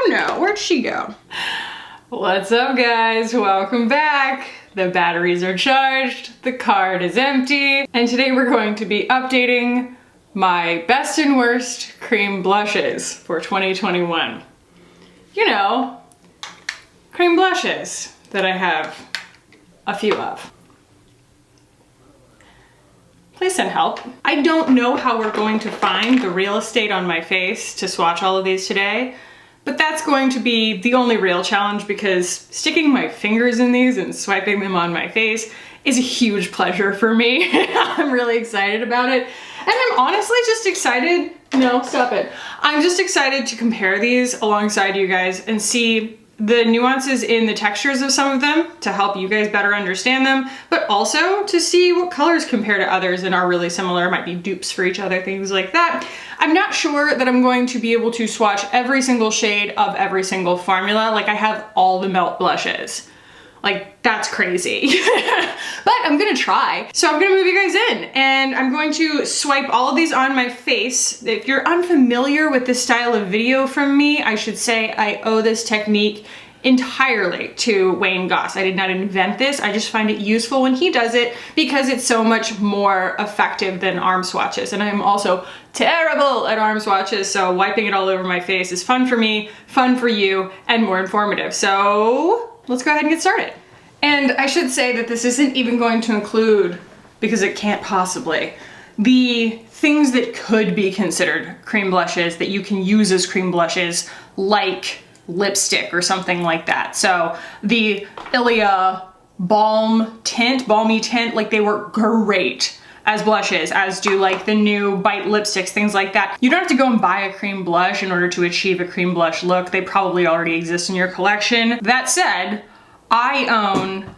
No. Where'd she go? What's up, guys? Welcome back. The batteries are charged, the card is empty, and today we're going to be updating my best and worst cream blushes for 2021. You know, cream blushes that I have a few of. Please send help. I don't know how we're going to find the real estate on my face to swatch all of these today, but that's going to be the only real challenge because sticking my fingers in these and swiping them on my face is a huge pleasure for me. I'm really excited about it. And I'm honestly just excited, no, stop it. I'm just excited to compare these alongside you guys and see the nuances in the textures of some of them to help you guys better understand them, but also to see what colors compare to others and are really similar, might be dupes for each other, things like that. I'm not sure that I'm going to be able to swatch every single shade of every single formula. Like I have all the Melt blushes. Like that's crazy, but I'm gonna try. So I'm gonna move you guys in and I'm going to swipe all of these on my face. If you're unfamiliar with this style of video from me, I should say I owe this technique entirely to Wayne Goss. I did not invent this. I just find it useful when he does it because it's so much more effective than arm swatches. And I'm also terrible at arm swatches, so wiping it all over my face is fun for me, fun for you, and more informative. So let's go ahead and get started. And I should say that this isn't even going to include, because it can't possibly, the things that could be considered cream blushes that you can use as cream blushes, like lipstick or something like that. So the Ilia balmy tint, like they work great as blushes, as do like the new Bite lipsticks, things like that. You don't have to go and buy a cream blush in order to achieve a cream blush look. They probably already exist in your collection. That said, I own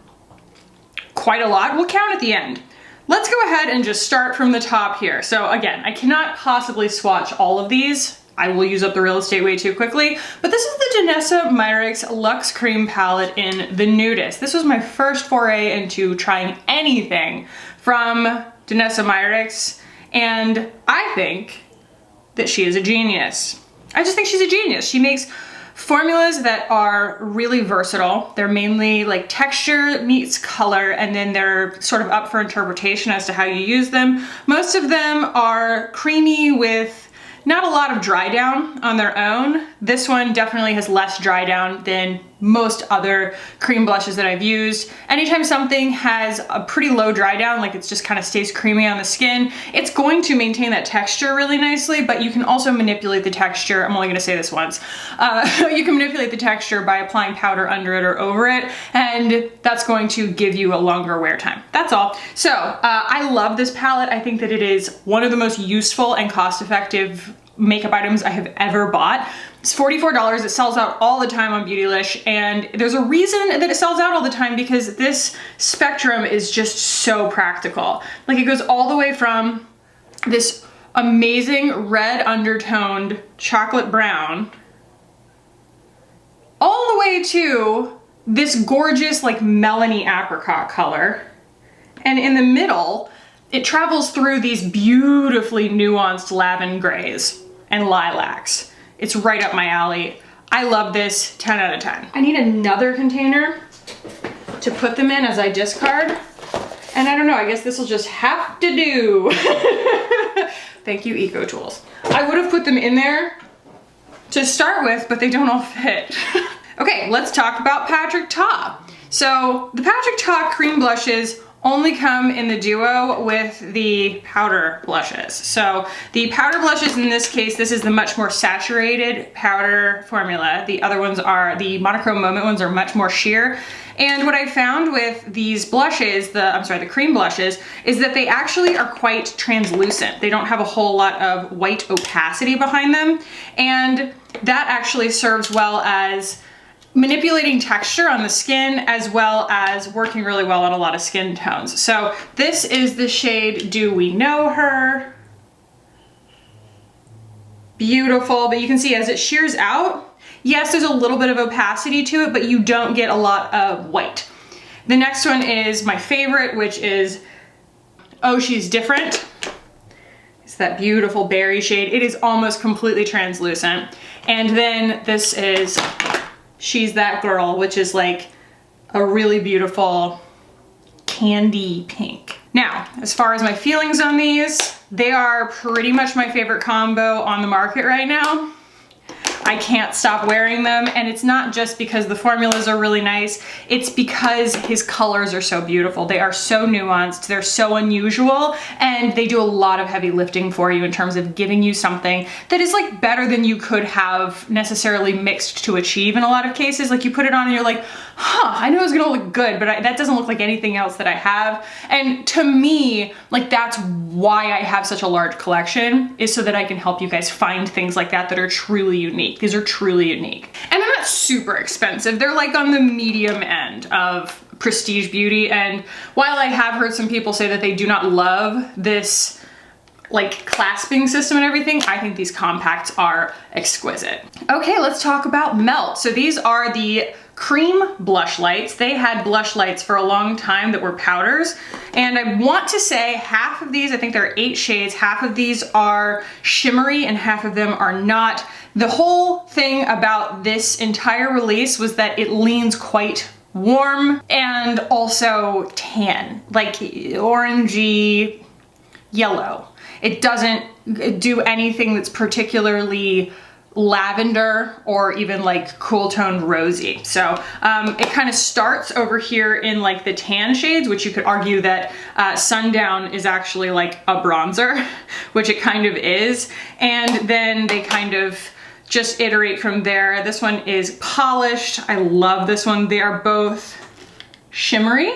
quite a lot. We'll count at the end. Let's go ahead and just start from the top here. So again, I cannot possibly swatch all of these. I will use up the real estate way too quickly, but this is the Danessa Myricks Luxe Cream Palette in the Nudist. This was my first foray into trying anything from Danessa Myricks, and I think that she is a genius. I just think she's a genius. She makes formulas that are really versatile. They're mainly like texture meets color, and then they're sort of up for interpretation as to how you use them. Most of them are creamy with not a lot of dry down on their own. This one definitely has less dry down than most other cream blushes that I've used. Anytime something has a pretty low dry down, like it's just kind of stays creamy on the skin, it's going to maintain that texture really nicely, but you can also manipulate the texture. I'm only gonna say this once. You can manipulate the texture by applying powder under it or over it, and that's going to give you a longer wear time. That's all. So I love this palette. I think that it is one of the most useful and cost-effective makeup items I have ever bought. It's $44. It sells out all the time on Beautylish, and there's a reason that it sells out all the time because this spectrum is just so practical. Like it goes all the way from this amazing red undertoned chocolate brown all the way to this gorgeous like melony apricot color. And in the middle, it travels through these beautifully nuanced lavender grays and lilacs. It's right up my alley. I love this, 10 out of 10. I need another container to put them in as I discard. And I don't know, I guess this will just have to do. Thank you, Eco Tools. I would have put them in there to start with, but they don't all fit. Okay, let's talk about Patrick Ta. So the Patrick Ta cream blushes only come in the duo with the powder blushes. So the powder blushes in this case, this is the much more saturated powder formula. The other ones are, the Monochrome Moment ones are much more sheer. And what I found with these blushes, the cream blushes, is that they actually are quite translucent. They don't have a whole lot of white opacity behind them. And that actually serves well as manipulating texture on the skin as well as working really well on a lot of skin tones. So this is the shade Do We Know Her? Beautiful, but you can see as it shears out, yes, there's a little bit of opacity to it, but you don't get a lot of white. The next one is my favorite, which is Oh She's Different. It's that beautiful berry shade. It is almost completely translucent. And then this is She's That Girl, which is like a really beautiful candy pink. Now, as far as my feelings on these, they are pretty much my favorite combo on the market right now. I can't stop wearing them, and it's not just because the formulas are really nice, it's because his colors are so beautiful. They are so nuanced, they're so unusual, and they do a lot of heavy lifting for you in terms of giving you something that is like better than you could have necessarily mixed to achieve in a lot of cases. Like you put it on and you're like, huh, I knew it was gonna look good, but that doesn't look like anything else that I have. And to me, like that's why I have such a large collection, is so that I can help you guys find things like that that are truly unique. These are truly unique. And they're not super expensive. They're like on the medium end of prestige beauty. And while I have heard some people say that they do not love this like clasping system and everything, I think these compacts are exquisite. Okay, let's talk about Melt. So these are the cream blush lights. They had blush lights for a long time that were powders. And I want to say half of these, I think there are 8 shades, half of these are shimmery and half of them are not. The whole thing about this entire release was that it leans quite warm and also tan, like orangey yellow. It doesn't do anything that's particularly lavender or even like cool toned rosy. So it kind of starts over here in like the tan shades, which you could argue that Sundown is actually like a bronzer, which it kind of is. And then they kind of just iterate from there. This one is polished. I love this one. They are both shimmery.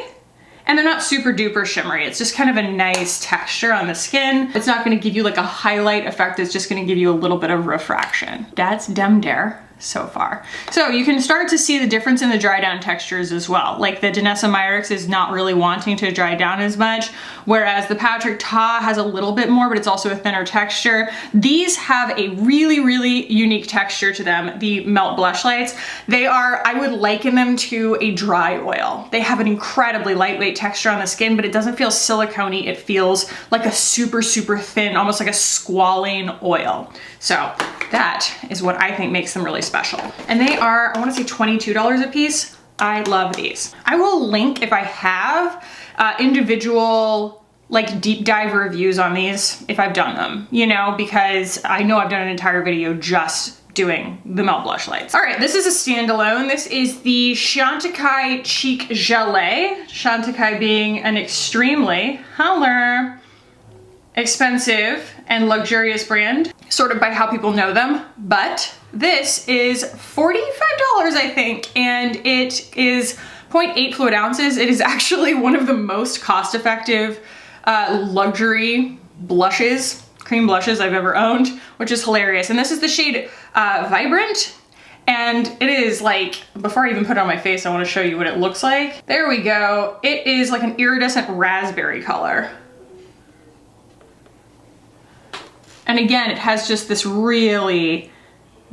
And they're not super duper shimmery. It's just kind of a nice texture on the skin. It's not gonna give you like a highlight effect. It's just gonna give you a little bit of refraction. That's dem dare so far. So you can start to see the difference in the dry down textures as well. Like the Danessa Myricks is not really wanting to dry down as much, whereas the Patrick Ta has a little bit more, but it's also a thinner texture. These have a really, really unique texture to them, the Melt blush lights. They are, I would liken them to a dry oil. They have an incredibly lightweight texture on the skin, but it doesn't feel silicone-y. It feels like a super, super thin, almost like a squalene oil. So that is what I think makes them really special. And they are, I wanna say $22 a piece. I love these. I will link, if I have, individual like deep dive reviews on these if I've done them, you know, because I know I've done an entire video just doing the Melt blush lights. All right, this is a standalone. This is the Chantecaille Cheek Gelée. Chantecaille being an extremely expensive and luxurious brand, sort of by how people know them, but this is $45, I think, and it is 0.8 fluid ounces. It is actually one of the most cost-effective luxury blushes, cream blushes I've ever owned, which is hilarious. And this is the shade Vibrant, and it is like, before I even put it on my face, I want to show you what it looks like. There we go. It is like an iridescent raspberry color. And again, it has just this really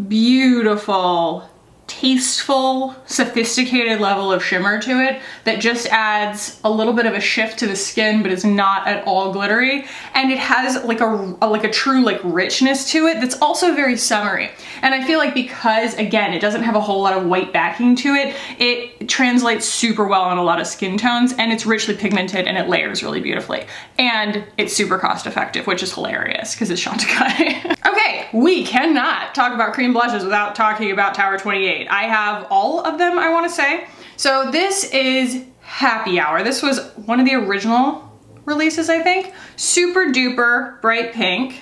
beautiful, tasteful, sophisticated level of shimmer to it that just adds a little bit of a shift to the skin, but is not at all glittery. And it has like a true like richness to it that's also very summery. And I feel like because, again, it doesn't have a whole lot of white backing to it, it translates super well on a lot of skin tones, and it's richly pigmented and it layers really beautifully. And it's super cost effective, which is hilarious because it's Chantecaille. Okay, we cannot talk about cream blushes without talking about Tower 28. I have all of them, I want to say. So this is Happy Hour. This was one of the original releases, I think. Super duper bright pink,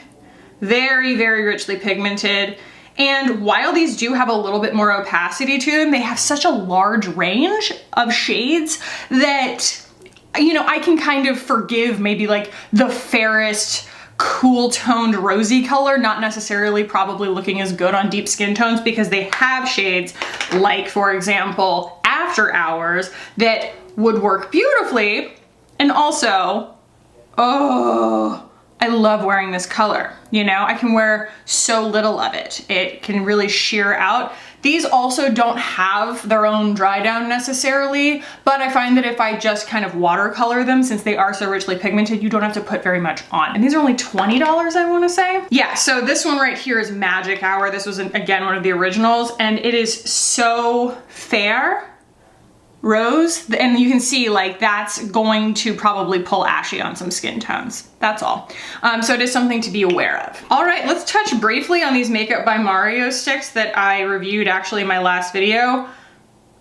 very, very richly pigmented. And while these do have a little bit more opacity to them, they have such a large range of shades that, you know, I can kind of forgive maybe like the fairest, cool toned rosy color not necessarily probably looking as good on deep skin tones, because they have shades like, for example, After Hours, that would work beautifully. And also, oh, I love wearing this color. You know, I can wear so little of it. It can really sheer out These also don't have their own dry down necessarily, but I find that if I just kind of watercolor them, since they are so richly pigmented, you don't have to put very much on. And these are only $20, I wanna say. Yeah, so this one right here is Magic Hour. This was, again, one of the originals, and it is so fair. Rose, and you can see like that's going to probably pull ashy on some skin tones. That's all. So it is something to be aware of. All right, let's touch briefly on these Makeup by Mario sticks that I reviewed actually in my last video.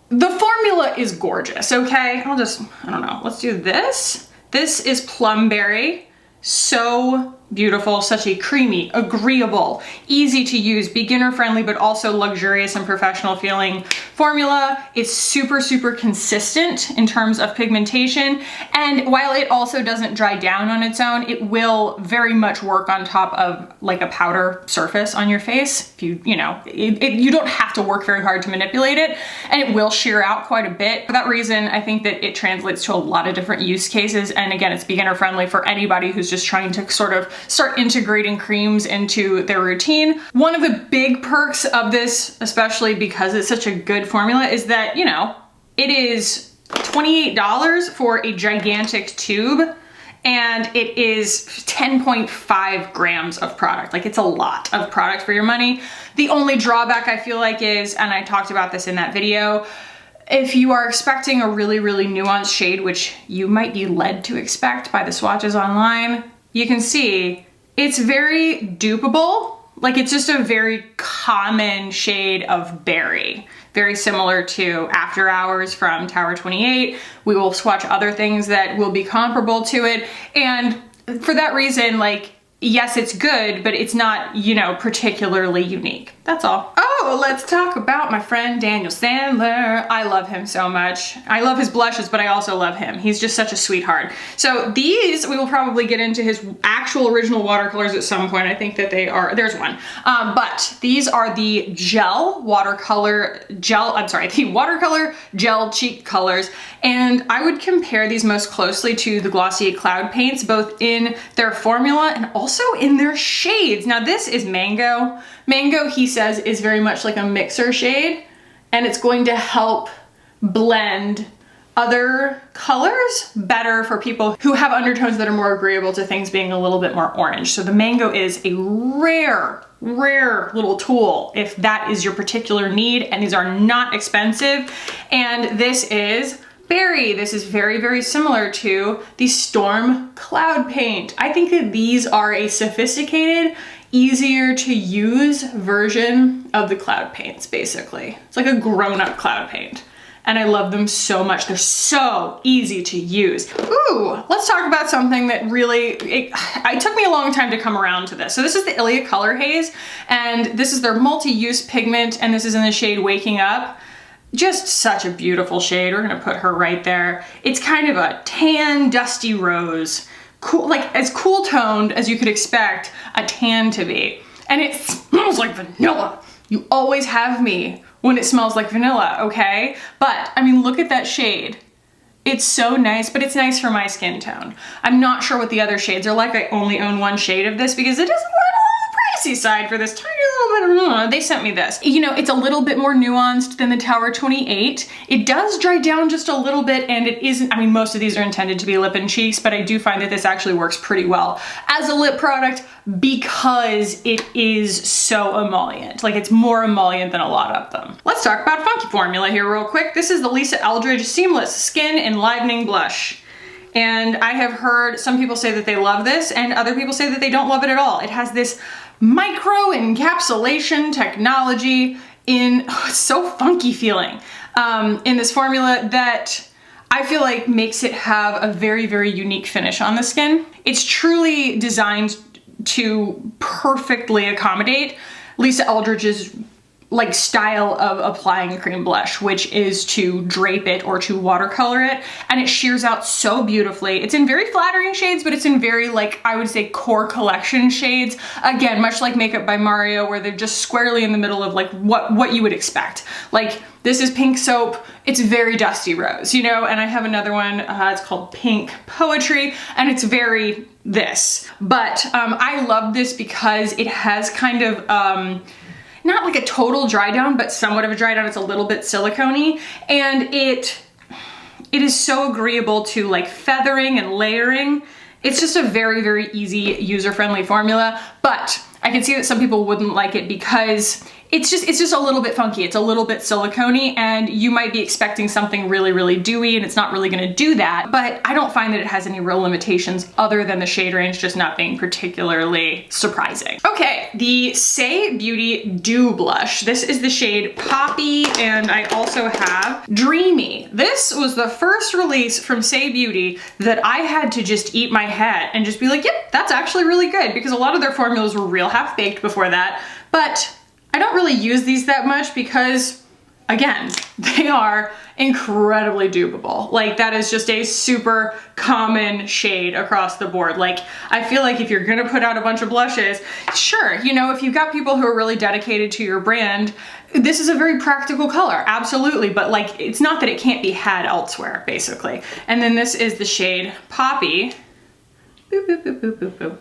The formula is gorgeous, okay? I don't know, let's do this. This is Plumberry. So beautiful, such a creamy, agreeable, easy to use, beginner friendly, but also luxurious and professional feeling formula. It's super, super consistent in terms of pigmentation. And while it also doesn't dry down on its own, it will very much work on top of like a powder surface on your face. If you know, you don't have to work very hard to manipulate it, and it will shear out quite a bit. For that reason, I think that it translates to a lot of different use cases. And again, it's beginner friendly for anybody who's just trying to sort of start integrating creams into their routine. One of the big perks of this, especially because it's such a good formula, is that, you know, it is $28 for a gigantic tube, and it is 10.5 grams of product. Like, it's a lot of product for your money. The only drawback I feel like is, and I talked about this in that video, if you are expecting a really, really nuanced shade, which you might be led to expect by the swatches online, you can see it's very dupeable. Like, it's just a very common shade of berry. Very similar to After Hours from Tower 28. We will swatch other things that will be comparable to it. And for that reason, like, yes, it's good, but it's not, you know, particularly unique. That's all. Oh, let's talk about my friend Daniel Sandler. I love him so much. I love his blushes, but I also love him. He's just such a sweetheart. So these, we will probably get into his actual original watercolors at some point. I think that they are, there's one. But these are the the watercolor gel cheek colors. And I would compare these most closely to the Glossier Cloud Paints, both in their formula and also in their shades. Now this is Mango. Mango, he says, is very much like a mixer shade, and it's going to help blend other colors better for people who have undertones that are more agreeable to things being a little bit more orange. So the Mango is a rare little tool if that is your particular need, and these are not expensive. And this is Berry. This is very, very similar to the Storm Cloud Paint. I think that these are a sophisticated, easier to use version of the cloud paints, basically. It's like a grown-up cloud paint. And I love them so much. They're so easy to use. Ooh, let's talk about something that really, it took me a long time to come around to this. So this is the Ilia Color Haze, and this is their multi-use pigment, and this is in the shade Waking Up. Just such a beautiful shade. We're gonna put her right there. It's kind of a tan, dusty rose. Cool, like as cool toned as you could expect a tan to be. And it smells like vanilla. You always have me when it smells like vanilla, okay? But I mean, look at that shade. It's so nice, but it's nice for my skin tone. I'm not sure what the other shades are like. I only own one shade of this because it is a little on the pricey side for this tiny little bit. They sent me this. You know, it's a little bit more nuanced than the Tower 28. It does dry down just a little bit, and it isn't, I mean, most of these are intended to be lip and cheeks, but I do find that this actually works pretty well as a lip product because it is so emollient. Like, it's more emollient than a lot of them. Let's talk about funky formula here real quick. This is the Lisa Eldridge Seamless Skin Enlivening Blush. And I have heard some people say that they love this, and other people say that they don't love it at all. It has this micro encapsulation technology in, oh, it's so funky feeling, in this formula that I feel like makes it have a very, very unique finish on the skin. It's truly designed to perfectly accommodate Lisa Eldridge's like style of applying a cream blush, which is to drape it or to watercolor it, and it shears out so beautifully. It's in very flattering shades, but it's in very, like, I would say core collection shades. Again, much like Makeup by Mario, where they're just squarely in the middle of like what you would expect. Like, this is Pink Soap, it's very Dusty Rose, you know, and I have another one, it's called Pink Poetry, and it's very this. But I love this because it has kind of, not like a total dry down, but somewhat of a dry down. It's a little bit silicone-y, and it is so agreeable to like feathering and layering. It's just a very, very easy, user-friendly formula, but I can see that some people wouldn't like it because it's just a little bit funky. It's a little bit silicone-y, and you might be expecting something really, really dewy, and it's not really gonna do that. But I don't find that it has any real limitations other than the shade range just not being particularly surprising. Okay, the Saie Beauty Dew Blush. This is the shade Poppy, and I also have Dreamy. This was the first release from Saie Beauty that I had to just eat my head and just be like, yep, that's actually really good, because a lot of their formulas were real half-baked before that. But I don't really use these that much because, again, they are incredibly dupable. Like, that is just a super common shade across the board. Like, I feel like if you're gonna put out a bunch of blushes, sure, you know, if you've got people who are really dedicated to your brand, this is a very practical color, absolutely, but like, it's not that it can't be had elsewhere, basically. And then this is the shade Poppy. Boop, boop, boop, boop, boop, boop.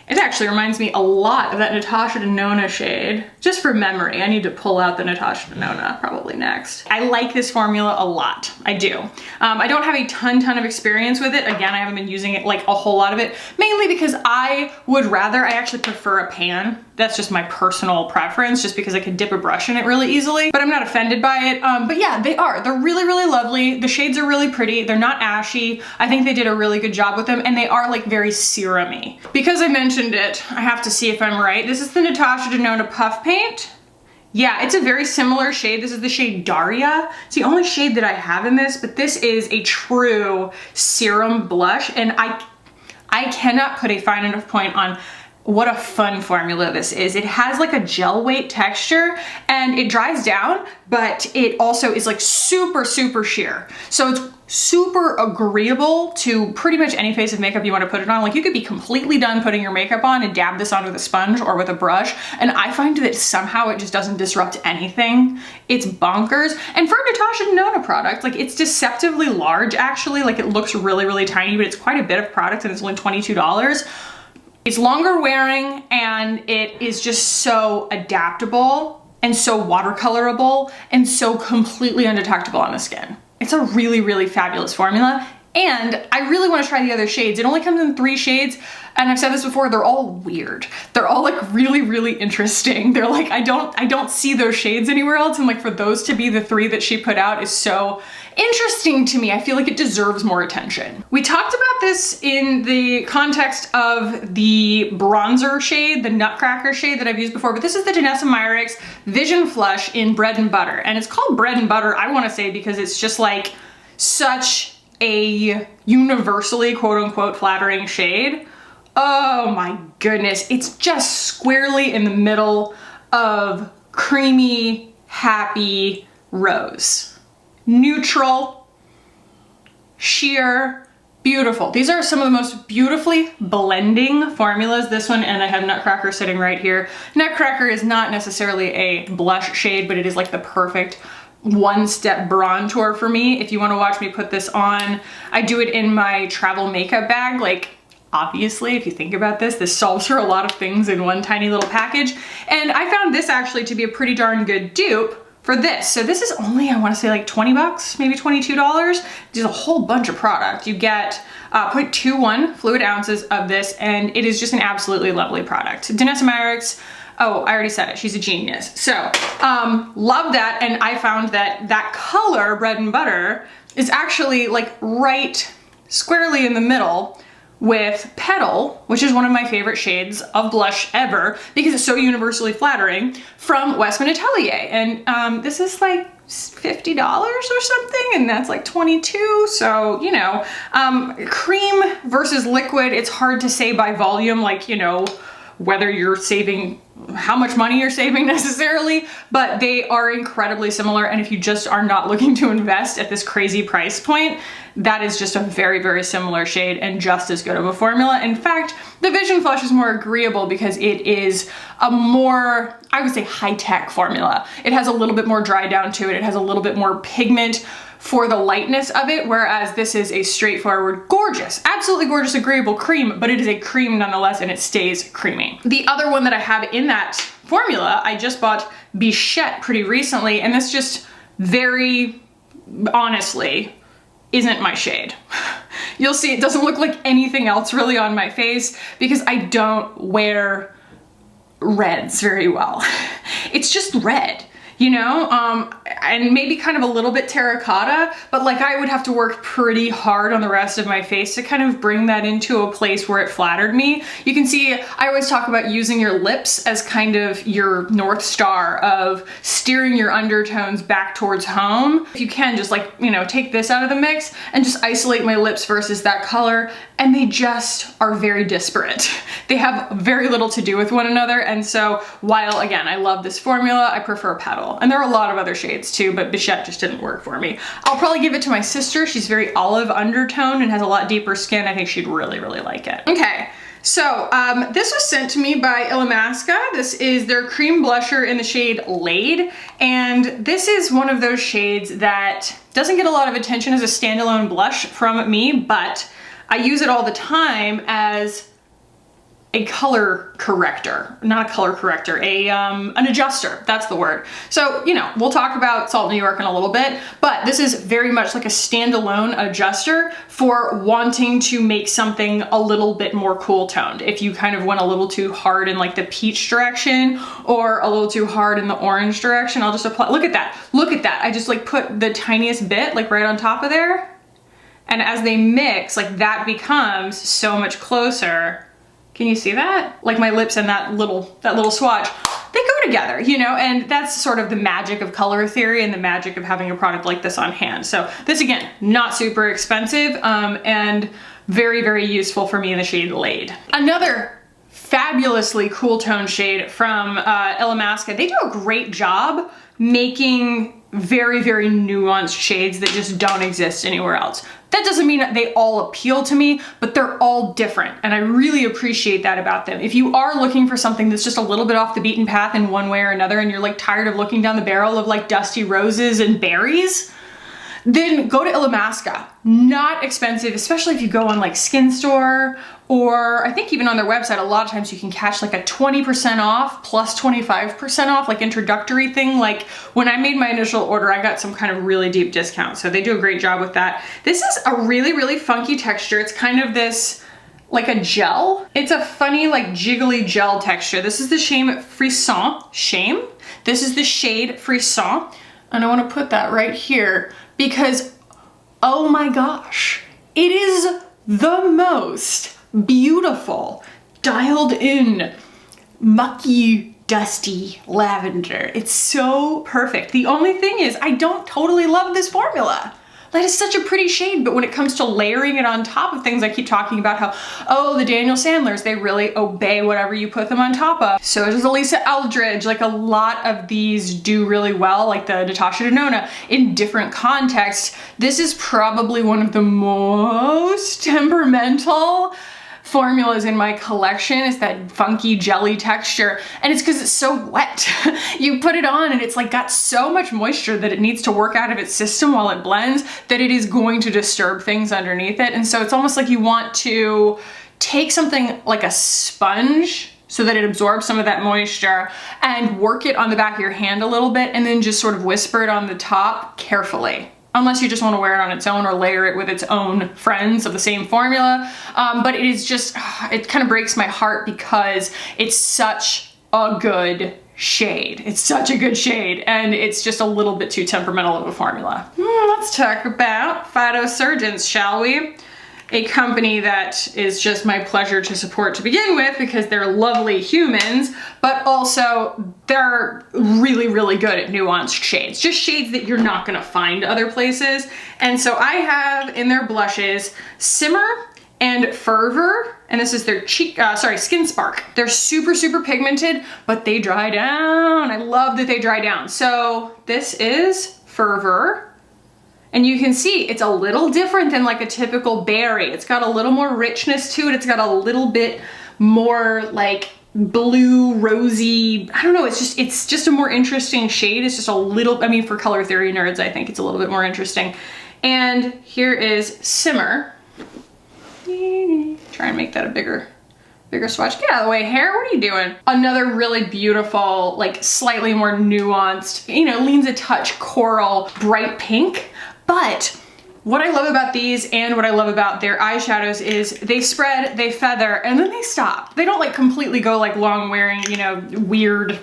It actually reminds me a lot of that Natasha Denona shade. Just for memory, I need to pull out the Natasha Denona probably next. I like this formula a lot, I do. I don't have a ton of experience with it. Again, I haven't been using it like a whole lot of it, mainly because I actually prefer a pan. That's just my personal preference, just because I can dip a brush in it really easily, but I'm not offended by it. But yeah, they're really, really lovely. The shades are really pretty. They're not ashy. I think they did a really good job with them, and they are like very serum-y. Because I mentioned it, I have to see if I'm right. This is the Natasha Denona Puff Paint. Yeah, it's a very similar shade. This is the shade Daria. It's the only shade that I have in this, but this is a true serum blush, and I cannot put a fine enough point on what a fun formula this is. It has like a gel weight texture, and it dries down, but it also is like super, super sheer. So it's super agreeable to pretty much any face of makeup you want to put it on. Like, you could be completely done putting your makeup on and dab this on with a sponge or with a brush, and I find that somehow it just doesn't disrupt anything. It's bonkers. And for a Natasha Denona product, like, it's deceptively large actually. Like, it looks really, really tiny, but it's quite a bit of product, and it's only $22. It's longer wearing, and it is just so adaptable and so watercolorable and so completely undetectable on the skin. It's a really, really fabulous formula, and I really want to try the other shades. It only comes in 3 shades, and I've said this before, they're all weird. They're all like really, really interesting. They're like, I don't see those shades anywhere else, and like for those to be the 3 that she put out is so interesting to me. I feel like it deserves more attention. We talked about this in the context of the bronzer shade, the Nutcracker shade that I've used before, but this is the Danessa Myricks Vision Flush in Bread and Butter. And it's called Bread and Butter, I want to say, because it's just like such a universally quote unquote flattering shade. Oh my goodness. It's just squarely in the middle of creamy, happy rose. Neutral, sheer, beautiful. These are some of the most beautifully blending formulas. This one, and I have Nutcracker sitting right here. Nutcracker is not necessarily a blush shade, but it is like the perfect one-step bronzer for me. If you want to watch me put this on, I do it in my travel makeup bag. Like, obviously, if you think about this, this solves for a lot of things in one tiny little package. And I found this actually to be a pretty darn good dupe for this. So this is only, I want to say like 20 bucks, maybe $22. There's a whole bunch of product. You get 0.21 fluid ounces of this, and it is just an absolutely lovely product. Danessa Myricks, oh, I already said it, she's a genius. So, love that, and I found that that color, Bread and Butter, is actually like right squarely in the middle with Petal, which is one of my favorite shades of blush ever because it's so universally flattering, from Westman Atelier. And this is like $50 or something, and that's like 22. So, you know, cream versus liquid, it's hard to say by volume, like, you know, whether you're saving, how much money you're saving necessarily, but they are incredibly similar. And if you just are not looking to invest at this crazy price point, that is just a very, very similar shade and just as good of a formula. In fact, the Vision Flush is more agreeable because it is a more, I would say, high-tech formula. It has a little bit more dry down to it. It has a little bit more pigment for the lightness of it, whereas this is a straightforward, gorgeous, absolutely gorgeous, agreeable cream, but it is a cream nonetheless, and it stays creamy. The other one that I have in that formula, I just bought Bichette pretty recently, and this just very honestly isn't my shade. You'll see it doesn't look like anything else really on my face because I don't wear reds very well. It's just red, you know, and maybe kind of a little bit terracotta, but like I would have to work pretty hard on the rest of my face to kind of bring that into a place where it flattered me. You can see, I always talk about using your lips as kind of your North Star of steering your undertones back towards home. If you can just like, you know, take this out of the mix and just isolate my lips versus that color, and they just are very disparate. They have very little to do with one another, and so while again, I love this formula, I prefer Petal. And there are a lot of other shades too, but Bichette just didn't work for me. I'll probably give it to my sister. She's very olive undertone and has a lot deeper skin. I think she'd really, really like it. Okay, so this was sent to me by Illamasqua. This is their cream blusher in the shade Laid. And this is one of those shades that doesn't get a lot of attention as a standalone blush from me, but I use it all the time as a color corrector, not a color corrector, an adjuster, that's the word. So, you know, we'll talk about Salt New York in a little bit, but this is very much like a standalone adjuster for wanting to make something a little bit more cool toned. If you kind of went a little too hard in like the peach direction or a little too hard in the orange direction, I'll just apply, look at that, look at that. I just like put the tiniest bit like right on top of there. And as they mix, like that becomes so much closer. Can you see that? Like my lips and that little swatch, they go together, you know, and that's sort of the magic of color theory and the magic of having a product like this on hand. So this, again, not super expensive and very, very useful for me in the shade Laid. Another fabulously cool tone shade from Illamasqua. They do a great job making very, very nuanced shades that just don't exist anywhere else. That doesn't mean that they all appeal to me, but they're all different, and I really appreciate that about them. If you are looking for something that's just a little bit off the beaten path in one way or another, and you're like tired of looking down the barrel of like dusty roses and berries, then go to Illamasqua. Not expensive, especially if you go on like Skin Store, or I think even on their website, a lot of times you can catch like a 20% off plus 25% off, like introductory thing. Like when I made my initial order, I got some kind of really deep discount. So they do a great job with that. This is a really, really funky texture. It's kind of this, like a gel. It's a funny, like jiggly gel texture. This is the shade Frisson. This is the shade Frisson. And I wanna put that right here because, oh my gosh, it is the most beautiful, dialed in, mucky, dusty lavender. It's so perfect. The only thing is I don't totally love this formula. That is such a pretty shade, but when it comes to layering it on top of things, I keep talking about how, oh, the Daniel Sandlers, they really obey whatever you put them on top of. So does Elisa Eldridge. Like a lot of these do really well, like the Natasha Denona, in different contexts. This is probably one of the most temperamental formulas in my collection. Is that funky jelly texture, and it's because it's so wet. You put it on and it's like got so much moisture that it needs to work out of its system while it blends that it is going to disturb things underneath it. And so it's almost like you want to take something like a sponge so that it absorbs some of that moisture and work it on the back of your hand a little bit and then just sort of whisper it on the top carefully. Unless you just want to wear it on its own or layer it with its own friends of the same formula. But it is just, it kind of breaks my heart because it's such a good shade. It's such a good shade, and it's just a little bit too temperamental of a formula. Let's talk about Phytosurgeons, shall we? A company that is just my pleasure to support to begin with because they're lovely humans, but also they're really, really good at nuanced shades. Just shades that you're not gonna find other places. And so I have in their blushes Simmer and Fervor, and this is their Skin Spark. They're super, super pigmented, but they dry down. I love that they dry down. So this is Fervor. And you can see it's a little different than like a typical berry. It's got a little more richness to it. It's got a little bit more like blue, rosy, I don't know, it's just a more interesting shade. It's just a little, I mean, for color theory nerds, I think it's a little bit more interesting. And here is Simmer. Try and make that a bigger Bigger swatch. Get out of the way, hair. What are you doing? Another really beautiful, like slightly more nuanced, you know, leans a touch coral, bright pink. But what I love about these and what I love about their eyeshadows is they spread, they feather, and then they stop. They don't like completely go like long wearing, you know, weird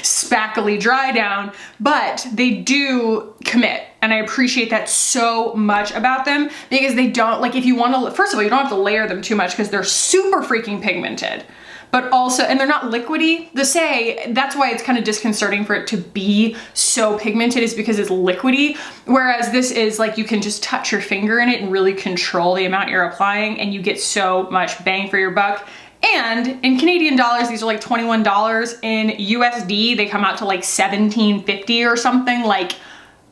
spackly dry down, but they do commit. And I appreciate that so much about them because they don't, like if you want to, first of all, you don't have to layer them too much because they're super freaking pigmented. But also, and they're not liquidy. The Saie, that's why it's kind of disconcerting for it to be so pigmented is because it's liquidy. Whereas this is like, you can just touch your finger in it and really control the amount you're applying and you get so much bang for your buck. And in Canadian dollars, these are like $21. In USD, they come out to like $17.50 or something. Like,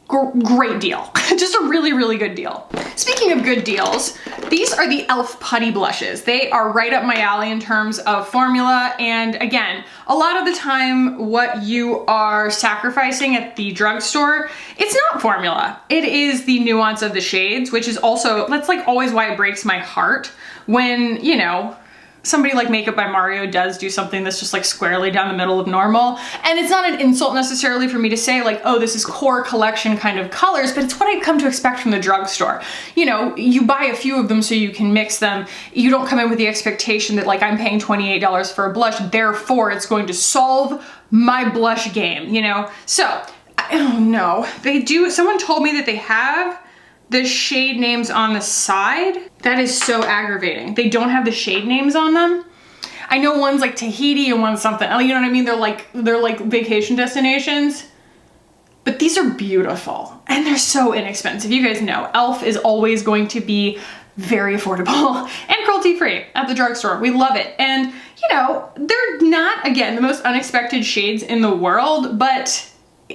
great deal. Just a really, really good deal. Speaking of good deals, these are the e.l.f. Putty Blushes. They are right up my alley in terms of formula. And again, a lot of the time what you are sacrificing at the drugstore, it's not formula. It is the nuance of the shades, which is also, that's like always why it breaks my heart when, you know, somebody like Makeup by Mario does do something that's just like squarely down the middle of normal. And it's not an insult necessarily for me to say like, oh, this is core collection kind of colors, but it's what I've come to expect from the drugstore. You know, you buy a few of them so you can mix them. You don't come in with the expectation that like I'm paying $28 for a blush, therefore it's going to solve my blush game, you know? So, oh no, they do, someone told me that they have the shade names on the side. That is so aggravating. They don't have the shade names on them. I know one's like Tahiti and one's something, you know what I mean? They're like vacation destinations, but these are beautiful and they're so inexpensive. You guys know, e.l.f. is always going to be very affordable and cruelty-free at the drugstore. We love it. And you know, they're not, again, the most unexpected shades in the world, but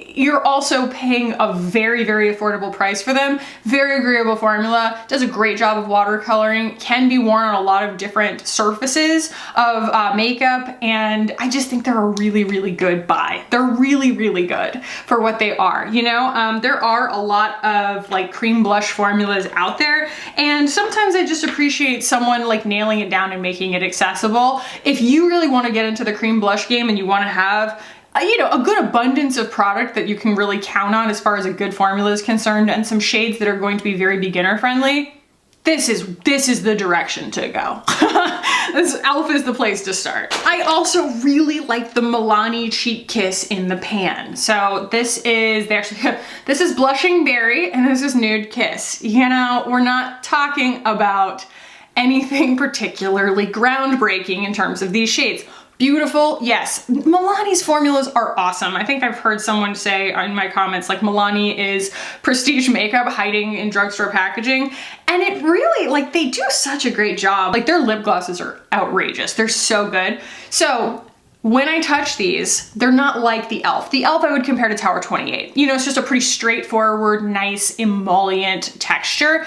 you're also paying a very, very affordable price for them. Very agreeable formula, does a great job of watercoloring, can be worn on a lot of different surfaces of makeup, and I just think they're a really, really good buy. They're really, really good for what they are, you know? There are a lot of like cream blush formulas out there, and sometimes I just appreciate someone like nailing it down and making it accessible. If you really want to get into the cream blush game and you want to have you know, a good abundance of product that you can really count on as far as a good formula is concerned and some shades that are going to be very beginner friendly, this is the direction to go. e.l.f. is the place to start. I also really like the Milani Cheek Kiss in the pan. So this is, this is Blushing Berry and this is Nude Kiss. You know, we're not talking about anything particularly groundbreaking in terms of these shades. Beautiful, yes. Milani's formulas are awesome. I think I've heard someone say in my comments, like Milani is prestige makeup hiding in drugstore packaging. And it really, like they do such a great job. Like their lip glosses are outrageous. They're so good. So when I touch these, they're not like the e.l.f. The e.l.f. I would compare to Tower 28. You know, it's just a pretty straightforward, nice, emollient texture.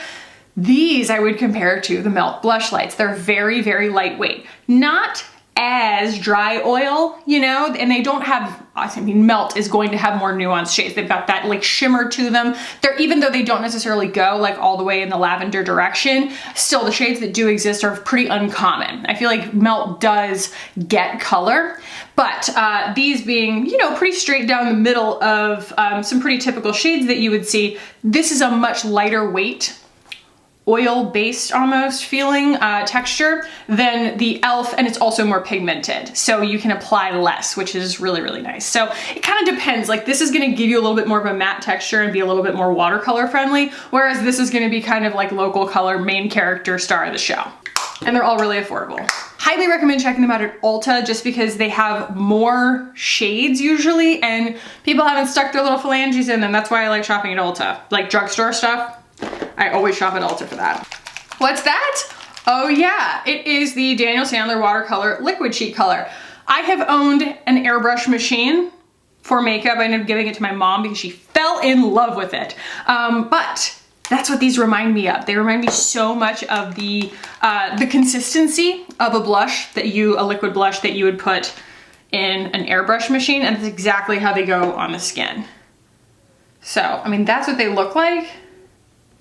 These I would compare to the Melt Blush Lights. They're very, very lightweight. Not as dry oil, you know, and they don't have, I mean, Melt is going to have more nuanced shades. They've got that like shimmer to them. They're, even though they don't necessarily go like all the way in the lavender direction, still the shades that do exist are pretty uncommon. I feel like Melt does get color, but these being, you know, pretty straight down the middle of some pretty typical shades that you would see, this is a much lighter weight, oil-based almost feeling texture than the e.l.f. and it's also more pigmented. So you can apply less, which is really, really nice. So it kind of depends. Like this is gonna give you a little bit more of a matte texture and be a little bit more watercolor friendly, whereas this is gonna be kind of like local color, main character, star of the show. And they're all really affordable. Highly recommend checking them out at Ulta just because they have more shades usually and people haven't stuck their little phalanges in them. That's why I like shopping at Ulta. Like drugstore stuff, I always shop at Ulta for that. What's that? Oh yeah, it is the Daniel Sandler Watercolor Liquid Cheek Color. I have owned an airbrush machine for makeup. I ended up giving it to my mom because she fell in love with it. But that's what these remind me of. They remind me so much of the consistency of a blush that a liquid blush that you would put in an airbrush machine, and that's exactly how they go on the skin. So, I mean, that's what they look like.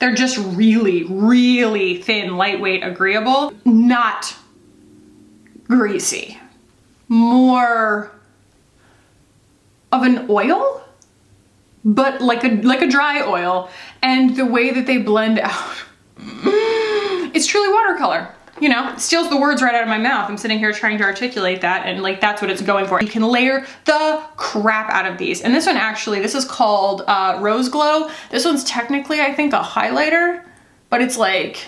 They're just really, really thin, lightweight, agreeable. Not greasy, more of an oil, but like a dry oil. And the way that they blend out, it's truly watercolor. You know, it steals the words right out of my mouth. I'm sitting here trying to articulate that, and like that's what it's going for. You can layer the crap out of these. And this one actually, this is called Rose Glow. This one's technically, I think, a highlighter, but it's like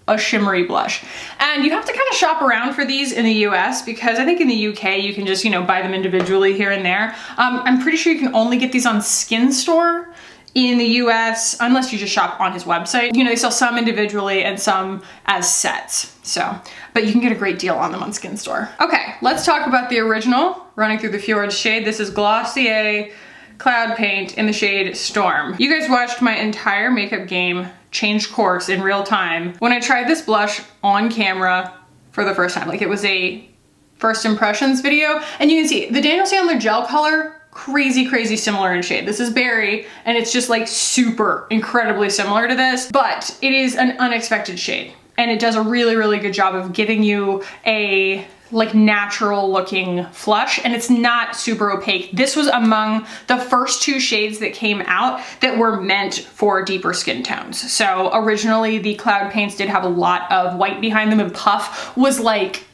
a shimmery blush. And you have to kind of shop around for these in the US, because I think in the UK you can just, you know, buy them individually here and there. I'm pretty sure you can only get these on Skin Store in the US, unless you just shop on his website. You know, they sell some individually and some as sets. So, but you can get a great deal on them on Skin Store. Okay, let's talk about the original Running Through the Fjords shade. This is Glossier Cloud Paint in the shade Storm. You guys watched my entire makeup game change course in real time when I tried this blush on camera for the first time. Like, it was a first impressions video, and you can see the Daniel Sandler gel color, crazy similar in shade. This is Berry, and it's just like super incredibly similar to this, but it is an unexpected shade, and it does a really good job of giving you a like natural looking flush, and it's not super opaque. This was among the first two shades that came out that were meant for deeper skin tones. So originally the Cloud paints did have a lot of white behind them, and Puff was like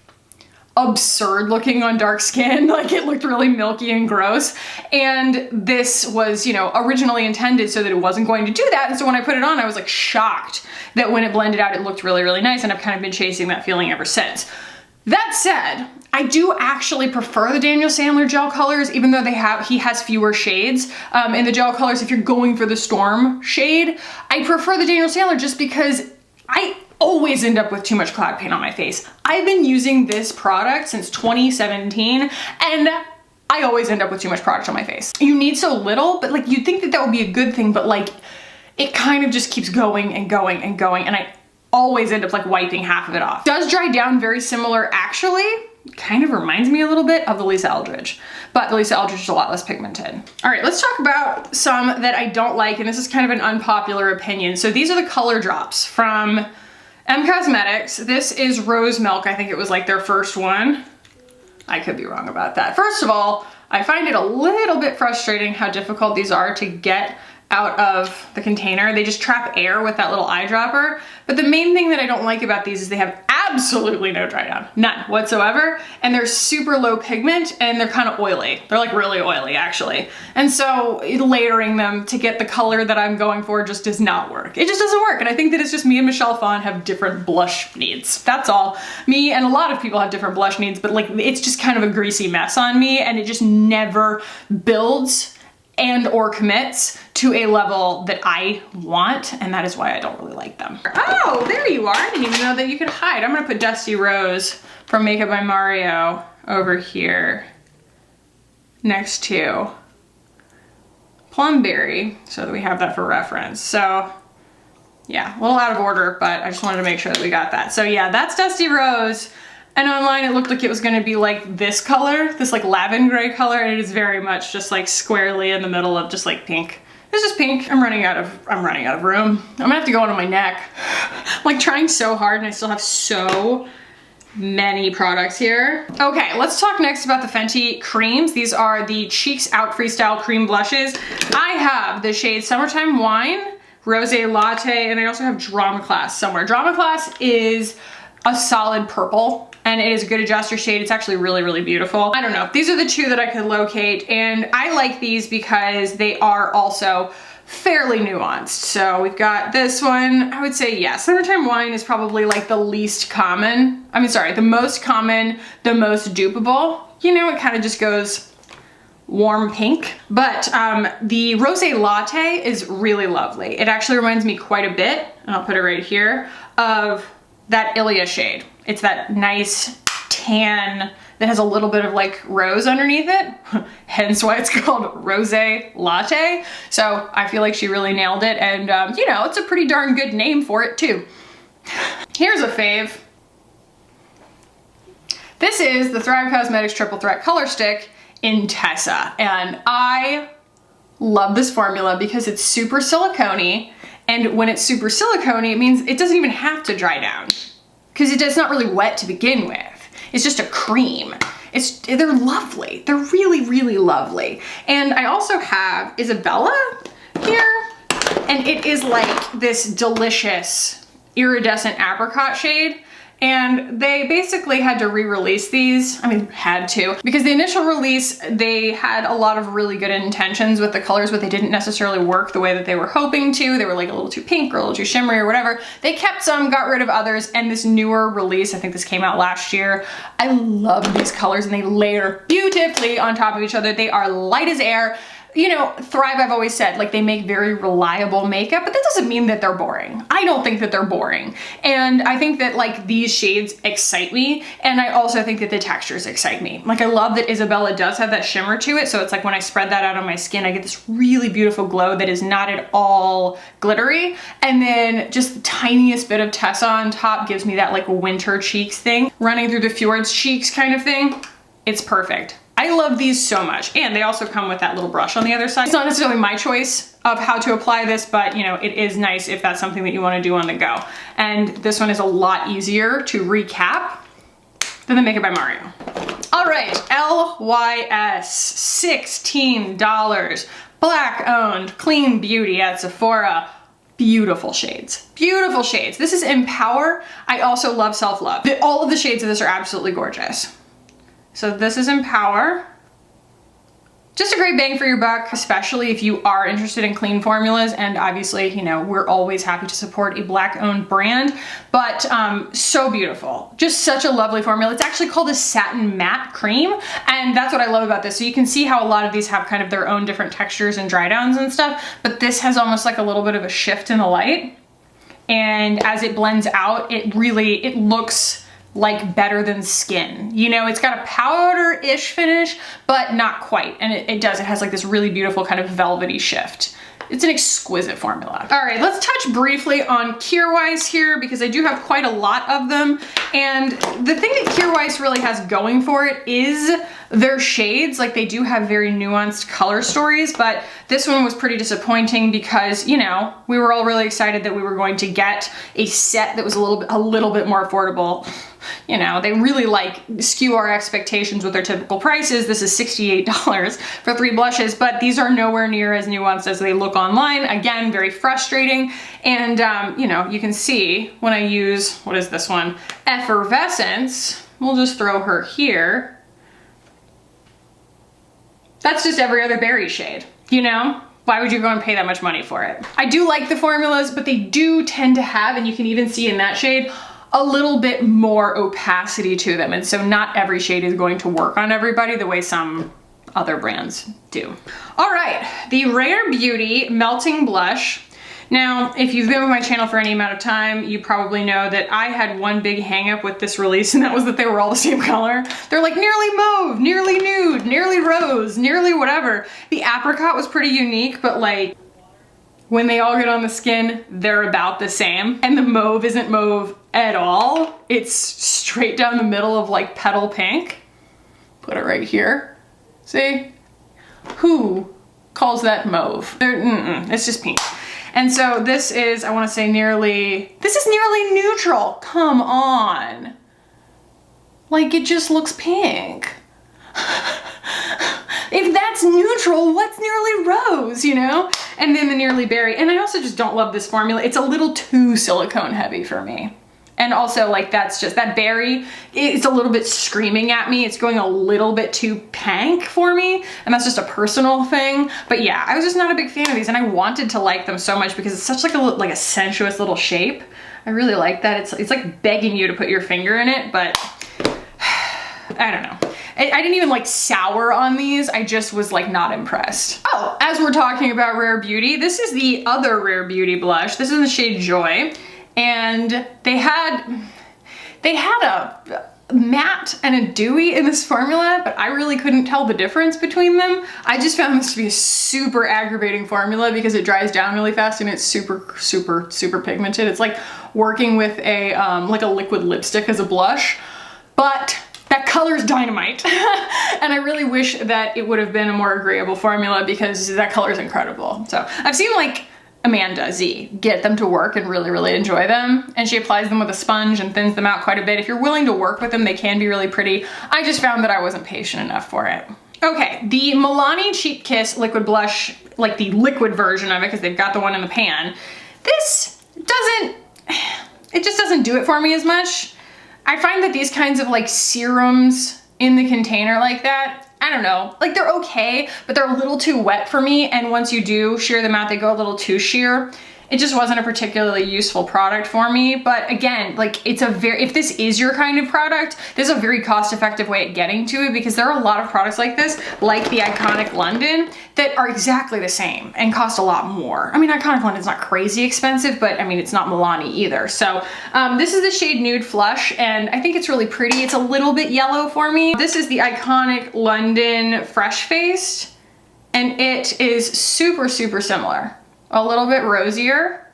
absurd looking on dark skin. Like, it looked really milky and gross. And this was, you know, originally intended so that it wasn't going to do that. And so when I put it on, I was like shocked that when it blended out, it looked really nice. And I've kind of been chasing that feeling ever since. That said, I do actually prefer the Daniel Sandler gel colors, even though he has fewer shades. In the gel colors, if you're going for the Storm shade, I prefer the Daniel Sandler just because I always end up with too much cloud paint on my face. I've been using this product since 2017, and I always end up with too much product on my face. You need so little, but like, you'd think that that would be a good thing, but like, it kind of just keeps going and going and going, and I always end up like wiping half of it off. It does dry down very similar, actually. Kind of reminds me a little bit of the Lys Eldridge, but the Lys Eldridge is a lot less pigmented. All right, let's talk about some that I don't like, and this is kind of an unpopular opinion. So these are the color drops from Cosmetics. This is Rose Milk. I think it was like their first one. I could be wrong about that. First of all, I find it a little bit frustrating how difficult these are to get out of the container. They just trap air with that little eyedropper. But the main thing that I don't like about these is they have absolutely no dry down, none whatsoever. And they're super low pigment, and they're kind of oily. They're like really oily, actually. And so layering them to get the color that I'm going for just does not work. It just doesn't work. And I think that it's just me and Michelle Phan have different blush needs. That's all. Me and a lot of people have different blush needs, but like, it's just kind of a greasy mess on me, and it just never builds and or commits to a level that I want, and that is why I don't really like them. Oh, there you are. I didn't even know that you could hide. I'm gonna put Dusty Rose from Makeup by Mario over here next to Plumberry, so that we have that for reference. So yeah, a little out of order, but I just wanted to make sure that we got that. So yeah, that's Dusty Rose. And online it looked like it was gonna be like this color, this like lavender gray color, and it is very much just like squarely in the middle of just like pink. This is pink. I'm running out of room. I'm gonna have to go onto my neck. I'm like trying so hard, and I still have so many products here. Okay, let's talk next about the Fenty creams. These are the Cheeks Out Freestyle Cream Blushes. I have the shade Summertime Wine, Rosé Latte, and I also have Drama Class somewhere. Drama Class is a solid purple, and it is a good adjuster shade. It's actually really beautiful. I don't know. These are the two that I could locate, and I like these because they are also fairly nuanced. So we've got this one. I would say, yeah, Summertime Wine is probably like the least common. I mean, sorry, the most common, the most dupable. You know, it kind of just goes warm pink. But the Rosé Latte is really lovely. It actually reminds me quite a bit, and I'll put it right here, of that Ilia shade. It's that nice tan that has a little bit of like rose underneath it, hence why it's called Rosé Latte. So I feel like she really nailed it, and you know, it's a pretty darn good name for it too. Here's a fave. This is the Thrive Causemetics Triple Threat Color Stick in Tessa, and I love this formula because it's super silicone-y. And when it's super silicone-y, it means it doesn't even have to dry down, because it's not really wet to begin with. is just a cream. They're lovely. They're really, really lovely. And I also have Isabella here, and it is like this delicious iridescent apricot shade. And they basically had to re-release these. I mean, had to, because the initial release, they had a lot of really good intentions with the colors, but they didn't necessarily work the way that they were hoping to. They were like a little too pink or a little too shimmery or whatever. They kept some, got rid of others, and this newer release, I think this came out last year. I love these colors, and they layer beautifully on top of each other. They are light as air. You know, Thrive, I've always said, like, they make very reliable makeup, but that doesn't mean that they're boring. I don't think that they're boring. And I think that, like, these shades excite me, and I also think that the textures excite me. Like, I love that Isabella does have that shimmer to it, so it's like when I spread that out on my skin, I get this really beautiful glow that is not at all glittery, and then just the tiniest bit of Tessa on top gives me that, like, winter cheeks thing, running through the fjords cheeks kind of thing. It's perfect. I love these so much. And they also come with that little brush on the other side. It's not necessarily my choice of how to apply this, but you know, it is nice if that's something that you want to do on the go. And this one is a lot easier to recap than the Makeup by Mario. All right, LYS, $16. Black owned, clean beauty at Sephora. Beautiful shades, beautiful shades. This is Empower. I also love Self Love. All of the shades of this are absolutely gorgeous. So this is Empower. Just a great bang for your buck, especially if you are interested in clean formulas. And obviously, you know, we're always happy to support a Black owned brand, but so beautiful. Just such a lovely formula. It's actually called a satin matte cream. And that's what I love about this. So you can see how a lot of these have kind of their own different textures and dry downs and stuff, but this has almost like a little bit of a shift in the light. And as it blends out, it looks like better than skin. You know, it's got a powder-ish finish, but not quite. And it has like this really beautiful kind of velvety shift. It's an exquisite formula. All right, let's touch briefly on Kjaer Weis here because I do have quite a lot of them. And the thing that Kjaer Weis really has going for it is their shades. Like, they do have very nuanced color stories, but this one was pretty disappointing because, you know, we were all really excited that we were going to get a set that was a little bit more affordable. You know, they really like skew our expectations with their typical prices. This is $68 for 3 blushes, but these are nowhere near as nuanced as they look online. Again, very frustrating. And, you know, you can see when I use, what is this one? Effervescence. We'll just throw her here. That's just every other berry shade, you know? Why would you go and pay that much money for it? I do like the formulas, but they do tend to have, and you can even see in that shade, a little bit more opacity to them. And so not every shade is going to work on everybody the way some other brands do. All right, the Rare Beauty Melting Blush. Now, if you've been with my channel for any amount of time, you probably know that I had one big hang up with this release, and that was that they were all the same color. They're like nearly mauve, nearly nude, nearly rose, nearly whatever. The apricot was pretty unique, but like, when they all get on the skin, they're about the same. And the mauve isn't mauve at all. It's straight down the middle of like petal pink. Put it right here. See? Who calls that mauve? It's just pink. And so this is, I want to say this is nearly neutral. Come on. Like, it just looks pink. If that's neutral, what's nearly rose, you know? And then the nearly berry. And I also just don't love this formula. It's a little too silicone heavy for me. And also, like, that's just, that berry, it's a little bit screaming at me. It's going a little bit too pink for me. And that's just a personal thing. But yeah, I was just not a big fan of these, and I wanted to like them so much because it's such like a sensuous little shape. I really like that. It's like begging you to put your finger in it, but I don't know. I didn't even like sour on these. I just was like not impressed. Oh, as we're talking about Rare Beauty, this is the other Rare Beauty blush. This is in the shade Joy. And they had a matte and a dewy in this formula, but I really couldn't tell the difference between them. I just found this to be a super aggravating formula because it dries down really fast and it's super, super, super pigmented. It's like working with a like a liquid lipstick as a blush, but that color's dynamite. And I really wish that it would have been a more agreeable formula because that color is incredible. So I've seen like Amanda Z, get them to work and really, really enjoy them. And she applies them with a sponge and thins them out quite a bit. If you're willing to work with them, they can be really pretty. I just found that I wasn't patient enough for it. Okay, the Milani Cheek Kiss liquid blush, like the liquid version of it, because they've got the one in the pan. This doesn't, it just doesn't do it for me as much. I find that these kinds of like serums in the container like that, I don't know, like they're okay, but they're a little too wet for me. And once you do shear them out, they go a little too sheer. It just wasn't a particularly useful product for me. But again, like it's a very, if this is your kind of product, this is a very cost-effective way at getting to it, because there are a lot of products like this, like the Iconic London, that are exactly the same and cost a lot more. I mean, Iconic London's not crazy expensive, but I mean, it's not Milani either. So this is the shade Nude Flush, and I think it's really pretty. It's a little bit yellow for me. This is the Iconic London Fresh Faced, and it is super, super similar. A little bit rosier,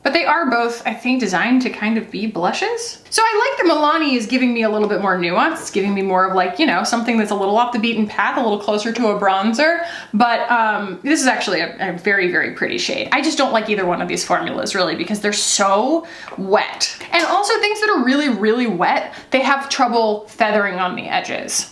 but they are both, I think, designed to kind of be blushes. So I like that Milani is giving me a little bit more nuance. It's giving me more of like, you know, something that's a little off the beaten path, a little closer to a bronzer, but this is actually a very, very pretty shade. I just don't like either one of these formulas really, because they're so wet. And also things that are really, really wet, they have trouble feathering on the edges,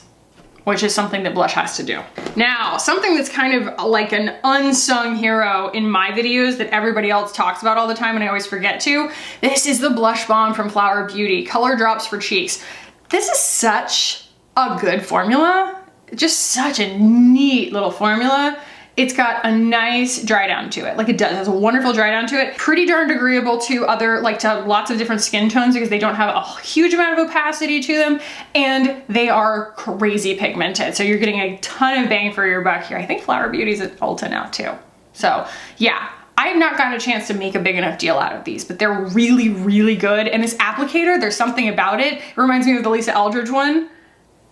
which is something that blush has to do. Now, something that's kind of like an unsung hero in my videos that everybody else talks about all the time and I always forget to, this is the Blush Bomb from Flower Beauty, Color Drops for Cheeks. This is such a good formula, just such a neat little formula. It's got a nice dry down to it. Like it has a wonderful dry down to it. Pretty darn agreeable to other, like to lots of different skin tones, because they don't have a huge amount of opacity to them, and they are crazy pigmented. So you're getting a ton of bang for your buck here. I think Flower Beauty's at Ulta now too. So yeah, I have not gotten a chance to make a big enough deal out of these, but they're really, really good. And this applicator, there's something about it. It reminds me of the Lisa Eldridge one.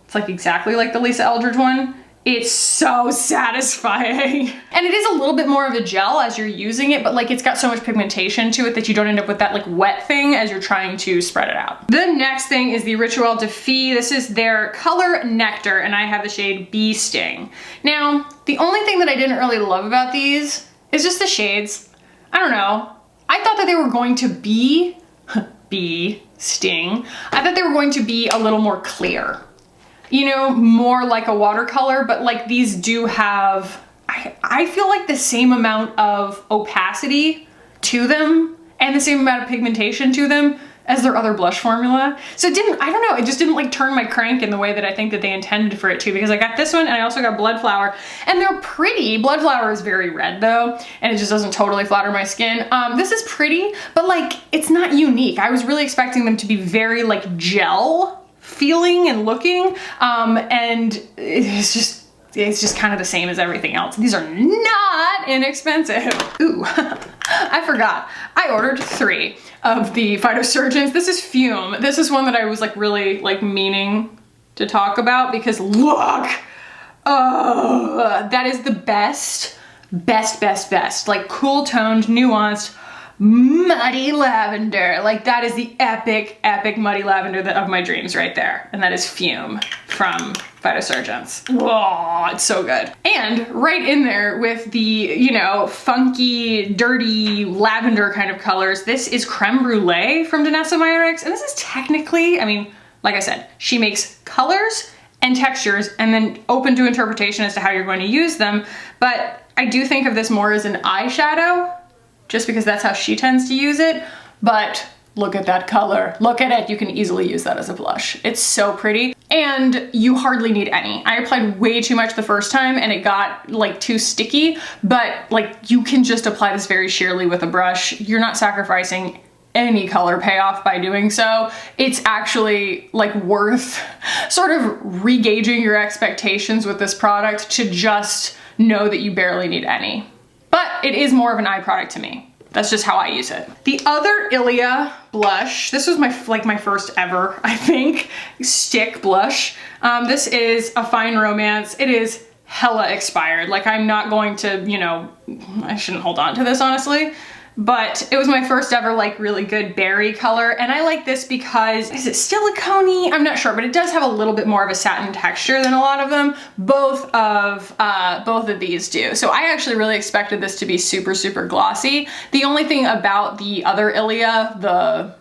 It's like exactly like the Lisa Eldridge one. It's so satisfying. And it is a little bit more of a gel as you're using it, but like it's got so much pigmentation to it that you don't end up with that like wet thing as you're trying to spread it out. The next thing is the Rituel de Fille. This is their Color Nectar, and I have the shade Bee Sting. Now, the only thing that I didn't really love about these is just the shades. I don't know. I thought that they were going to be Bee Sting. I thought they were going to be a little more clear. You know, more like a watercolor, but like these do have, I feel like the same amount of opacity to them and the same amount of pigmentation to them as their other blush formula. So it didn't, I don't know, it just didn't like turn my crank in the way that I think that they intended for it to, because I got this one and I also got Bloodflower, and they're pretty. Bloodflower is very red though, and it just doesn't totally flatter my skin. This is pretty, but like it's not unique. I was really expecting them to be very like gel feeling and looking, and it's just kind of the same as everything else. These are not inexpensive. Ooh, I forgot. I ordered 3 of the Phytosurgeons. This is Fume. This is one that I was like really like meaning to talk about, because look, that is the best, like cool toned, nuanced, muddy lavender. Like that is the epic, epic muddy lavender of my dreams right there. And that is Fume from Phytosurgeons. Oh, it's so good. And right in there with the, you know, funky, dirty lavender kind of colors, this is Creme Brulee from Danessa Myricks. And this is technically, I mean, like I said, she makes colors and textures and then open to interpretation as to how you're going to use them. But I do think of this more as an eyeshadow, just because that's how she tends to use it. But look at that color. Look at it. You can easily use that as a blush. It's so pretty. And you hardly need any. I applied way too much the first time and it got like too sticky, but like you can just apply this very sheerly with a brush. You're not sacrificing any color payoff by doing so. It's actually like worth sort of re-gauging your expectations with this product to just know that you barely need any. But it is more of an eye product to me. That's just how I use it. The other Ilia blush, this was my first ever, I think, stick blush. This is a Fine Romance. It is hella expired. Like I'm not going to, you know, I shouldn't hold on to this honestly, but it was my first ever like really good berry color. And I like this because, is it silicone-y? I'm not sure, but it does have a little bit more of a satin texture than a lot of them. Both of these do. So I actually really expected this to be super, super glossy. The only thing about the other Ilia, the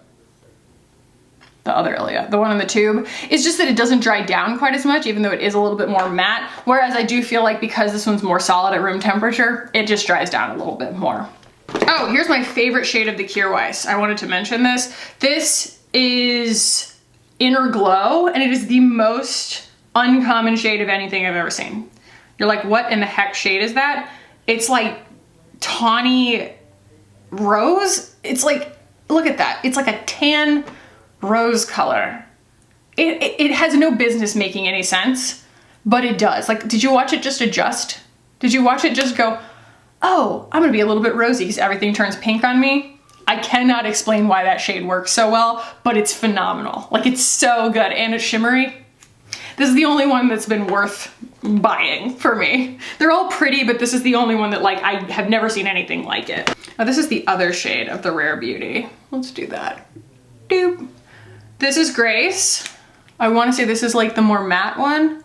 other Ilia, the one in the tube, is just that it doesn't dry down quite as much, even though it is a little bit more matte. Whereas I do feel like because this one's more solid at room temperature, it just dries down a little bit more. Oh, here's my favorite shade of the Kjaer Weis. I wanted to mention this. This is Inner Glow, and it is the most uncommon shade of anything I've ever seen. You're like, what in the heck shade is that? It's like tawny rose. It's like, look at that. It's like a tan rose color. It has no business making any sense, but it does. Like, did you watch it just adjust? Did you watch it just go, oh, I'm gonna be a little bit rosy because everything turns pink on me? I cannot explain why that shade works so well, but it's phenomenal. Like, it's so good, and it's shimmery. This is the only one that's been worth buying for me. They're all pretty, but this is the only one that, like, I have never seen anything like it. Oh, this is the other shade of the Rare Beauty. Let's do that. Doop. This is Grace. I want to say this is like the more matte one.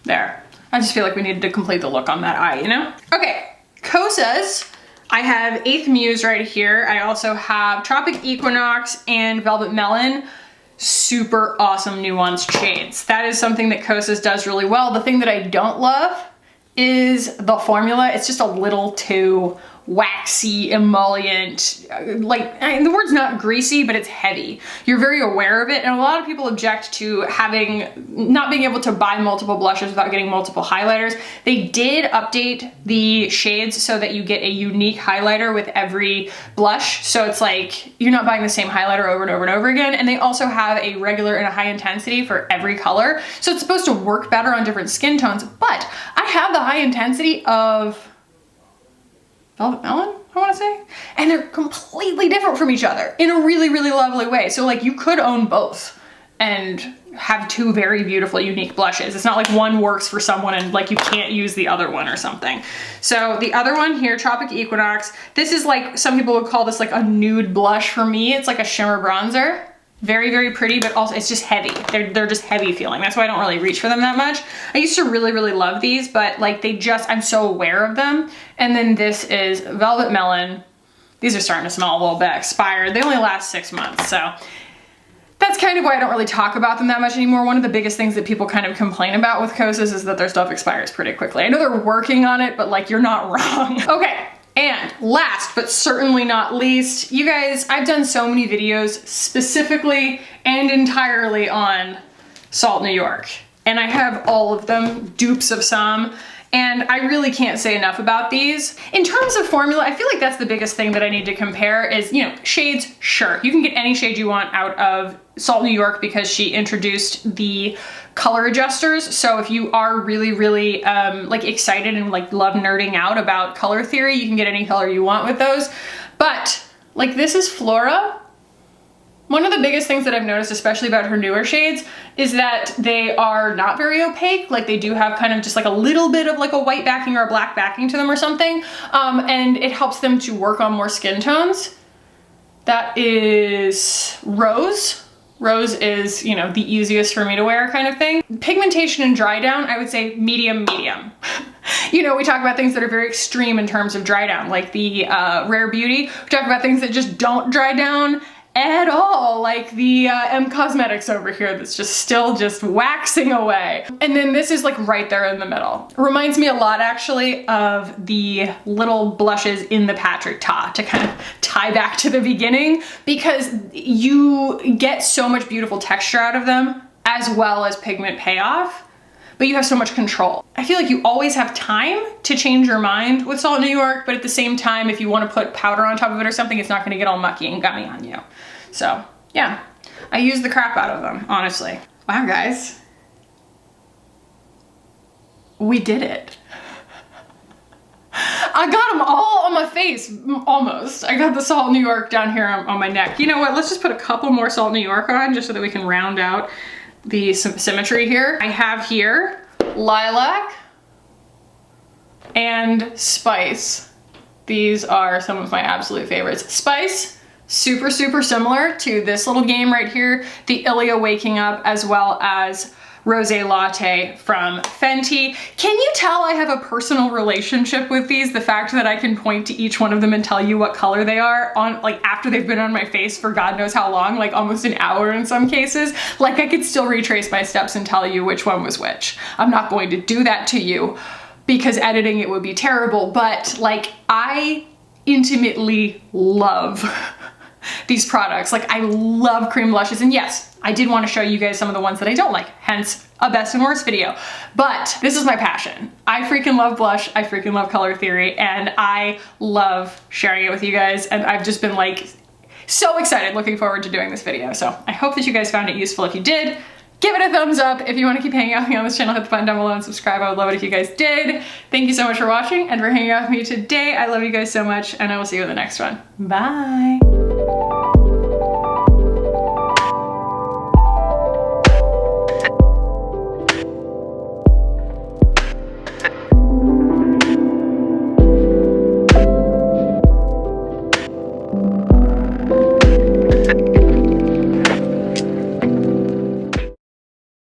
There. I just feel like we needed to complete the look on that eye, you know? Okay, Cosas. I have 8th Muse right here. I also have Tropic Equinox and Velvet Melon. Super awesome nuanced shades. That is something that Cosas does really well. The thing that I don't love is the formula. It's just a little too waxy, emollient, like, the word's not greasy, but it's heavy. You're very aware of it, and a lot of people object to not being able to buy multiple blushes without getting multiple highlighters. They did update the shades so that you get a unique highlighter with every blush, so it's like you're not buying the same highlighter over and over and over again, and they also have a regular and a high intensity for every color, so it's supposed to work better on different skin tones. But I have the high intensity of Velvet Melon, I want to say, and they're completely different from each other in a really, really lovely way. So like, you could own both and have two very beautiful, unique blushes. It's not like one works for someone and like you can't use the other one or something. So the other one here, Tropic Equinox, this is like, some people would call this like a nude blush. For me, it's like a shimmer bronzer. Very, very pretty, but also it's just heavy. They're just heavy feeling. That's why I don't really reach for them that much. I used to really, really love these, but like I'm so aware of them. And then this is Velvet Melon. These are starting to smell a little bit expired. They only last 6 months, so that's kind of why I don't really talk about them that much anymore. One of the biggest things that people kind of complain about with Cosas is that their stuff expires pretty quickly. I know they're working on it, but like, you're not wrong. Okay. And last but certainly not least, you guys, I've done so many videos specifically and entirely on Salt New York, and I have all of them, dupes of some, and I really can't say enough about these. In terms of formula, I feel like that's the biggest thing that I need to compare is, you know, shades, sure. You can get any shade you want out of Salt New York because she introduced the color adjusters. So if you are really, really like excited and like love nerding out about color theory, you can get any color you want with those. But like, this is Flora. One of the biggest things that I've noticed, especially about her newer shades, is that they are not very opaque. Like, they do have kind of just like a little bit of like a white backing or a black backing to them or something. And it helps them to work on more skin tones. That is Rose. Rose is, you know, the easiest for me to wear kind of thing. Pigmentation and dry down, I would say medium, medium. You know, we talk about things that are very extreme in terms of dry down, like the Rare Beauty. We talk about things that just don't dry down at all, like the M Cosmetics over here that's just still just waxing away. And then this is like right there in the middle. Reminds me a lot actually of the little blushes in the Patrick Ta, to kind of tie back to the beginning, because you get so much beautiful texture out of them as well as pigment payoff, but you have so much control. I feel like you always have time to change your mind with Salt New York, but at the same time, if you want to put powder on top of it or something, it's not going to get all mucky and gummy on you. So yeah, I use the crap out of them, honestly. Wow, guys. We did it. I got them all on my face, almost. I got the Salt New York down here on my neck. You know what, let's just put a couple more Salt New York on just so that we can round out the symmetry here. I have here Lilac and Spice. These are some of my absolute favorites. Spice, super, super similar to this little game right here, the Ilia Waking Up, as well as Rosé Latte from Fenty. Can you tell I have a personal relationship with these? The fact that I can point to each one of them and tell you what color they are on, like, after they've been on my face for God knows how long, like almost an hour in some cases. Like, I could still retrace my steps and tell you which one was which. I'm not going to do that to you because editing it would be terrible, but like, I intimately love these products. Like, I love cream blushes, and yes, I did want to show you guys some of the ones that I don't like, hence a best and worst video. But this is my passion. I freaking love blush, I freaking love color theory, and I love sharing it with you guys, and I've just been like so excited, looking forward to doing this video. So I hope that you guys found it useful. If you did, give it a thumbs up. If you want to keep hanging out with me on this channel, hit the button down below and subscribe. I would love it if you guys did. Thank you so much for watching and for hanging out with me today. I love you guys so much, and I will see you in the next one. Bye.